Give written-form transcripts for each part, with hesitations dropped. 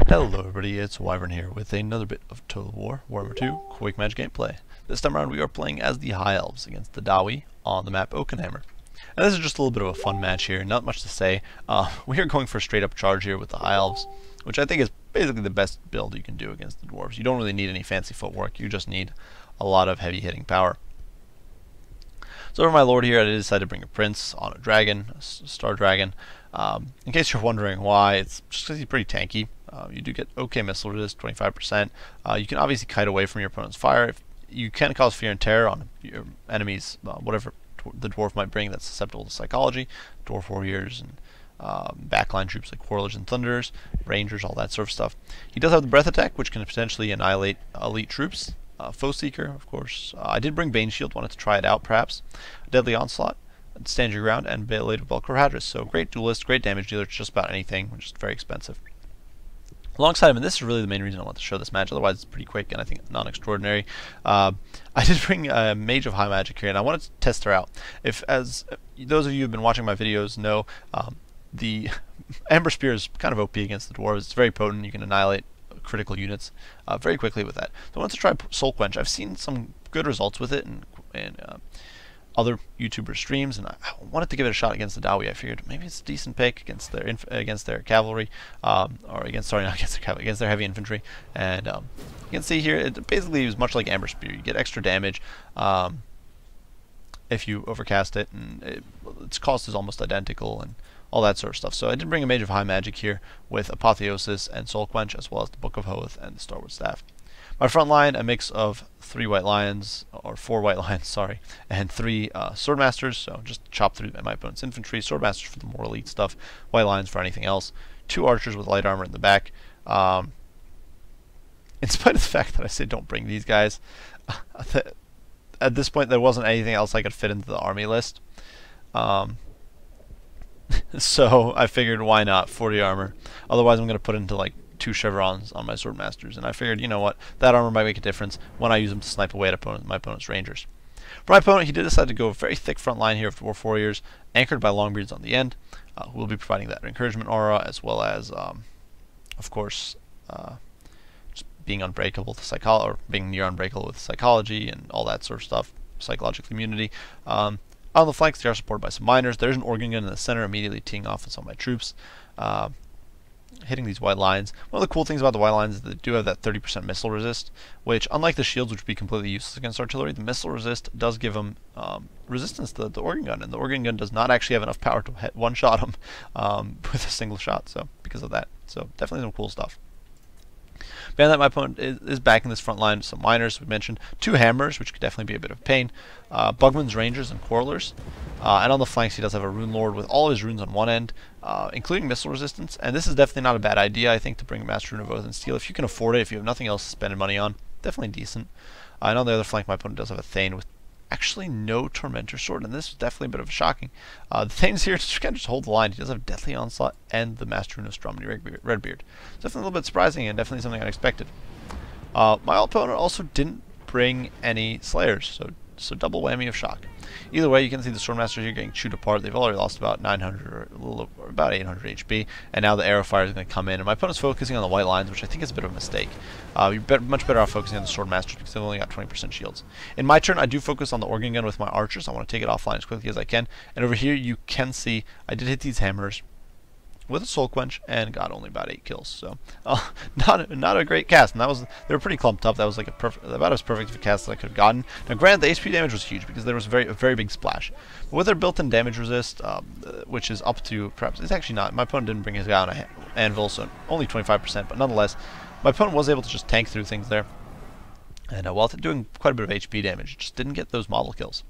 Hello everybody, it's Wyvern here with another bit of Total War, Warhammer 2, Quick Match gameplay. This time around we are playing as the High Elves against the Dawi on the map Oakenhammer. And this is just a little bit of a fun match here, not much to say. We are going for a straight up charge here with the High Elves, which I think is basically the best build you can do against the Dwarves. You don't really need any fancy footwork, you just need a lot of heavy hitting power. So over my lord here, I decided to bring a prince on a dragon, a star dragon. In case you're wondering why, it's just because he's pretty tanky. You do get okay missile resist, 25%. You can obviously kite away from your opponent's fire. You can cause fear and terror on your enemies, whatever the dwarf might bring that's susceptible to psychology. Dwarf warriors and backline troops like warlords and thunderers, rangers, all that sort of stuff. He does have the breath attack, which can potentially annihilate elite troops. Foe Seeker, of course. I did bring Bane Shield, wanted to try it out perhaps. Deadly Onslaught, Stand Your Ground, and Blade of Belkor Hadris. So great duelist, great damage dealer, just about anything, which is very expensive. Alongside him, and this is really the main reason I want to show this match, otherwise it's pretty quick and I think non-extraordinary. I did bring a Mage of High Magic here, and I wanted to test her out. As those of you who have been watching my videos know, the Amber Spear is kind of OP against the Dwarves. It's very potent, you can annihilate critical units very quickly with that. So I wanted to try Soul Quench. I've seen some good results with it in other YouTuber streams, and I wanted to give it a shot against the Dawi. I figured maybe it's a decent pick against their cavalry, or against their heavy infantry. And you can see here, it basically is much like Amber Spear. You get extra damage if you overcast it, and its cost is almost identical, and all that sort of stuff. So I did bring a Mage of High Magic here with Apotheosis and Soul Quench, as well as the Book of Hoth and the Starward Staff. My front line, a mix of 4 white lions, sorry, and 3 swordmasters, so just chop through my opponent's infantry, swordmasters for the more elite stuff, white lions for anything else, 2 archers with light armor in the back. In spite of the fact that I said don't bring these guys, at this point there wasn't anything else I could fit into the army list. So I figured, why not 40 armor? Otherwise I'm going to put into like 2 chevrons on my swordmasters, and I figured, you know what, that armor might make a difference when I use them to snipe away at my opponent's rangers. For my opponent, he did decide to go a very thick front line here of Dwarf warriors, anchored by Longbeards on the end, who will be providing that encouragement aura, as well as, of course, just being unbreakable to or being near unbreakable with psychology and all that sort of stuff, psychological immunity. On the flanks, they are supported by some miners. There's an organ gun in the center, immediately teeing off on some of my troops, hitting these white lines. One of the cool things about the white lines is that they do have that 30% missile resist, which, unlike the shields, which would be completely useless against artillery, the missile resist does give them resistance to the organ gun, and the organ gun does not actually have enough power to one-shot them with a single shot, so because of that. So definitely some cool stuff. Beyond that, my opponent is back in this front line. Some miners, we mentioned, 2 hammers, which could definitely be a bit of a pain, Bugman's Rangers and Quarrelers, and on the flanks he does have a Rune Lord with all his runes on one end, including missile resistance, and this is definitely not a bad idea, I think, to bring a Master Rune of Oath and Steel. If you can afford it, if you have nothing else to spend money on, definitely decent. And on the other flank, my opponent does have a Thane with actually no Tormentor Sword, and this is definitely a bit of a shocking. The Thane's here to kind of just hold the line. He does have Deathly Onslaught and the Master Rune of Stromedy Redbeard. It's definitely a little bit surprising and definitely something unexpected. My opponent also didn't bring any Slayers, so double whammy of shock. Either way, you can see the Swordmasters here getting chewed apart. They've already lost about 900 or about 800 HP, and now the arrow fire is going to come in. And my opponent's focusing on the white lines, which I think is a bit of a mistake. You're much better off focusing on the Swordmasters because they've only got 20% shields. In my turn, I do focus on the organ gun with my archers. I want to take it offline as quickly as I can. And over here, you can see I did hit these hammers with a Soul Quench and got only about 8 kills. So not a great cast, and they were pretty clumped up. That was like about as perfect of a cast as I could have gotten. Now granted, the HP damage was huge because there was a very big splash. But with their built-in damage resist, which is up to perhaps, it's actually not. My opponent didn't bring his guy on an anvil, so only 25%. But nonetheless, my opponent was able to just tank through things there, and while doing quite a bit of HP damage, just didn't get those model kills.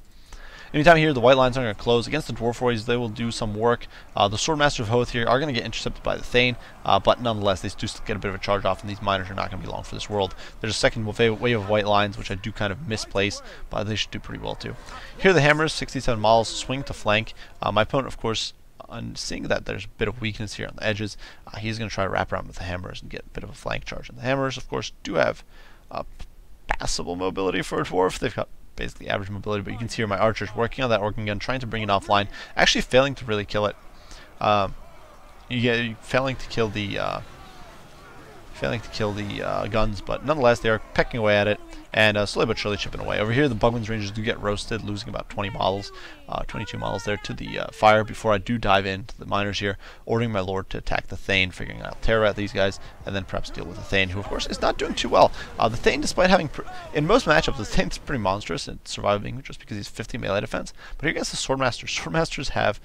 Anytime here, the white lines are going to close. Against the Dwarf Warriors, they will do some work. The Swordmaster of Hoth here are going to get intercepted by the Thane, but nonetheless, they do get a bit of a charge off, and these miners are not going to be long for this world. There's a second wave of white lines, which I do kind of misplace, but they should do pretty well too. Here, the hammers, 67 models, swing to flank. My opponent, of course, on seeing that there's a bit of weakness here on the edges, he's going to try to wrap around with the hammers and get a bit of a flank charge. And the hammers, of course, do have passable mobility for a dwarf. They've got basically average mobility, but you can see here my archers working on that organ gun, trying to bring it offline, actually failing to really kill it. Failing to kill the failing to kill the guns, but nonetheless they are pecking away at it and slowly but surely chipping away. Over here the Bugman's Rangers do get roasted, losing about 20 models, 22 models there to the fire before I do dive into the miners here, ordering my lord to attack the Thane, figuring out terror at these guys, and then perhaps deal with the Thane, who of course is not doing too well. The Thane, despite having, in most matchups, the Thane's pretty monstrous at surviving just because he's 50 melee defense, but here against the Swordmasters, Swordmasters have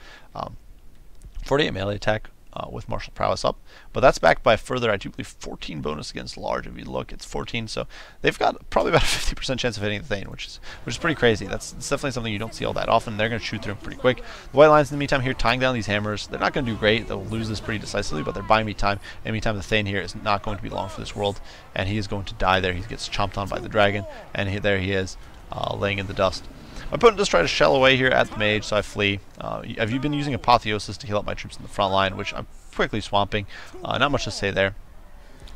48 melee attack, with martial prowess up, but that's backed by a further, I do believe, 14 bonus against large. If you look, it's 14, so they've got probably about a 50% chance of hitting the Thane, which is pretty crazy. That's definitely something you don't see all that often. They're going to shoot through him pretty quick. The White Lions, in the meantime, here tying down these hammers. They're not going to do great. They'll lose this pretty decisively, but they're buying me time. And meantime, the Thane here is not going to be long for this world, and he is going to die there. He gets chomped on by the dragon, and there he is, laying in the dust. My opponent does try to shell away here at the mage, so I flee. I've been using Apotheosis to heal up my troops in the front line, which I'm quickly swamping. Not much to say there.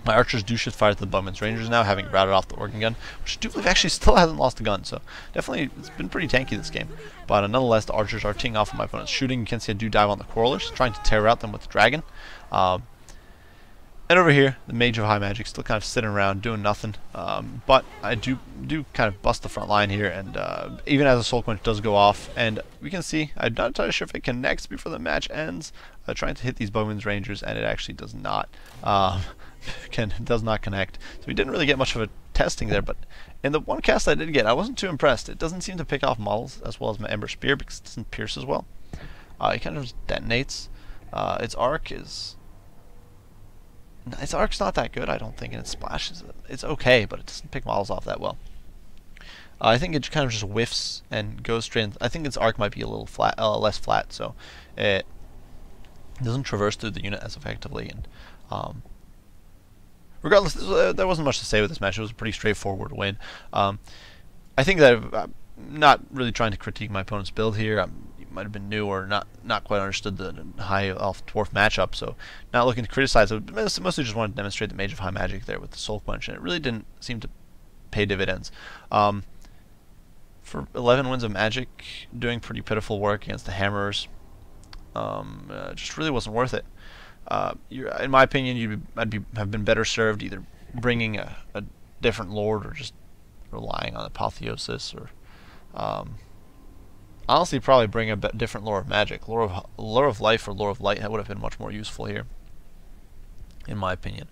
My archers do shift fire to the Bugman's Rangers now, having routed off the organ gun, which I do believe actually still hasn't lost a gun, so definitely it's been pretty tanky this game. But nonetheless, the archers are teeing off of my opponent's shooting. You can see I do dive on the Quarrelers, trying to tear out them with the dragon. And over here, the Mage of High Magic still kind of sitting around doing nothing. But I do kind of bust the front line here, and even as a Soul Quench does go off, and we can see I'm not entirely sure if it connects before the match ends. Trying to hit these Bugman's Rangers, and it actually does not. Does not connect. So we didn't really get much of a testing there, but in the one cast I did get, I wasn't too impressed. It doesn't seem to pick off models as well as my Ember Spear because it doesn't pierce as well. It kind of just detonates. Its arc's not that good, I don't think, and it splashes. It's okay, but it doesn't pick models off that well. I think it kind of just whiffs and goes straight in. I think its arc might be a little flat, less flat, so it doesn't traverse through the unit as effectively. And regardless, there wasn't much to say with this match. It was a pretty straightforward win. I think that I'm not really trying to critique my opponent's build here. You might have been new or not quite understood the high elf dwarf matchup, so not looking to criticize. I mostly just wanted to demonstrate the Mage of High Magic there with the Soul Quench, and it really didn't seem to pay dividends. For 11 wins of Magic, doing pretty pitiful work against the Hammerers, just really wasn't worth it. In my opinion, have been better served either bringing a different lord or just relying on Apotheosis, or honestly probably bring a different lore of magic. Lore of life or lore of light would have been much more useful here, in my opinion.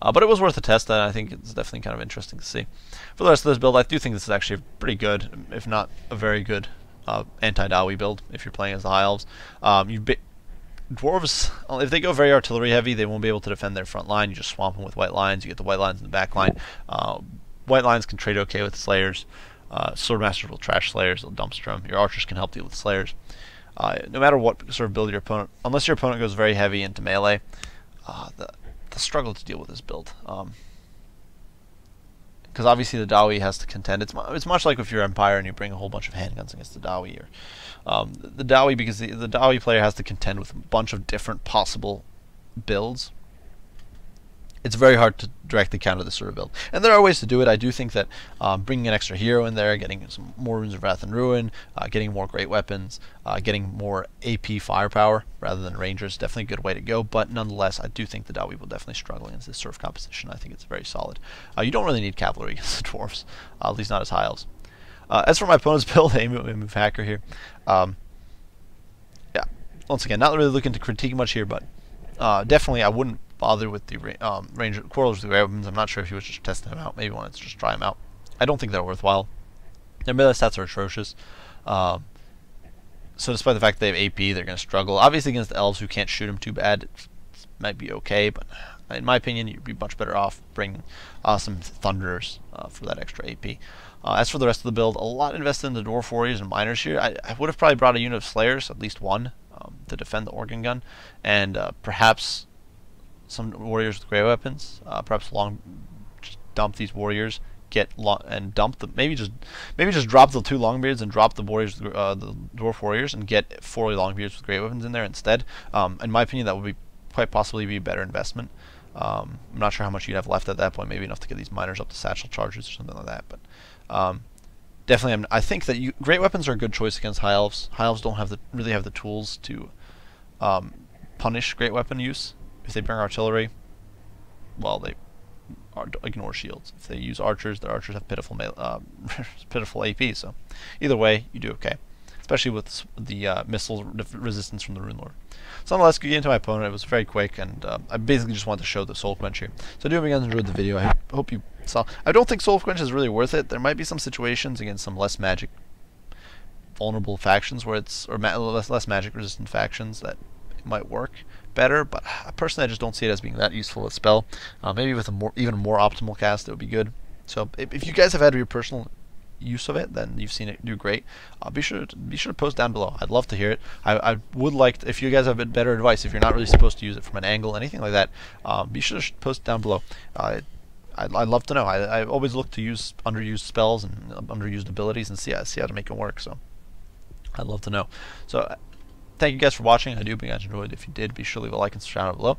But it was worth a test, and I think it's definitely kind of interesting to see. For the rest of this build, I do think this is actually pretty good, if not a very good anti-Dawi build if you're playing as the High Elves. Dwarves, if they go very artillery heavy, they won't be able to defend their front line. You just swamp them with White Lions. You get the White Lions in the back line. White Lions can trade okay with Slayers. Swordmasters will trash Slayers. They'll dumpster them. Your archers can help deal with Slayers. No matter what sort of build your opponent, unless your opponent goes very heavy into melee, they'll struggle to deal with this build. Because obviously the Dawi has to contend. It's much like if you're Empire and you bring a whole bunch of handguns against the Dawi, or the Dawi, because the Dawi player has to contend with a bunch of different possible builds. It's very hard to directly counter this sort of build, and there are ways to do it. I do think that bringing an extra hero in there, getting some more Runes of Wrath and Ruin, getting more great weapons, getting more AP firepower rather than Rangers, definitely a good way to go. But nonetheless, I do think the Dawi will definitely struggle against this sort of composition. I think it's very solid. You don't really need cavalry against the Dwarves, at least not as High Elves. As for my opponent's build, a move hacker here. Yeah, once again, not really looking to critique much here, but definitely I wouldn't bother with the Ranger Quarrelers with the great weapons. I'm not sure if he was just testing them out. Maybe wanted to just try them out. I don't think they're worthwhile. Their melee stats are atrocious. So despite the fact that they have AP, they're going to struggle. Obviously against the Elves, who can't shoot them too bad, it might be okay, but in my opinion, you'd be much better off bringing some Thunderers for that extra AP. As for the rest of the build, a lot invested in the Dwarf Warriors and Miners here. I would have probably brought a unit of Slayers, at least one, to defend the Organ Gun, and perhaps some warriors with great weapons. Perhaps just dump these warriors, and dump the maybe just drop the 2 Longbeards and drop the warriors, the Dwarf Warriors, and get 4 Longbeards with great weapons in there instead. In my opinion, that would be quite possibly be a better investment. I'm not sure how much you'd have left at that point. Maybe enough to get these miners up to satchel charges or something like that. But definitely, I think that great weapons are a good choice against High Elves. High Elves don't really have the tools to punish great weapon use. If they bring artillery, well, ignore shields. If they use archers, their archers have pitiful pitiful AP. So either way, you do okay, especially with the missile resistance from the Rune Lord. So nonetheless, good game to my opponent. It was very quick, and I basically just wanted to show the Soul Quench here. So I do hope you guys enjoyed the video. I hope you saw. I don't think Soul Quench is really worth it. There might be some situations against some less magic vulnerable factions where it's, or less magic resistant factions, that it might work better, but personally I just don't see it as being that useful a spell. Maybe with a even more optimal cast it would be good. So if you guys have had your personal use of it, then you've seen it do great. Be sure to post down below. I'd love to hear it. I would like if you guys have a bit better advice, if you're not really supposed to use it from an angle, anything like that, be sure to post down below. I'd love to know. I always look to use underused spells and underused abilities and see how to make it work. So I'd love to know. So thank you guys for watching. I do hope you guys enjoyed. If you did, be sure to leave a like and subscribe down below.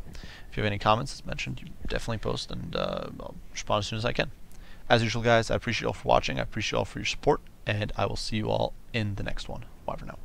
If you have any comments, as mentioned, you definitely post, and I'll respond as soon as I can. As usual, guys, I appreciate you all for watching. I appreciate you all for your support, and I will see you all in the next one. Bye for now.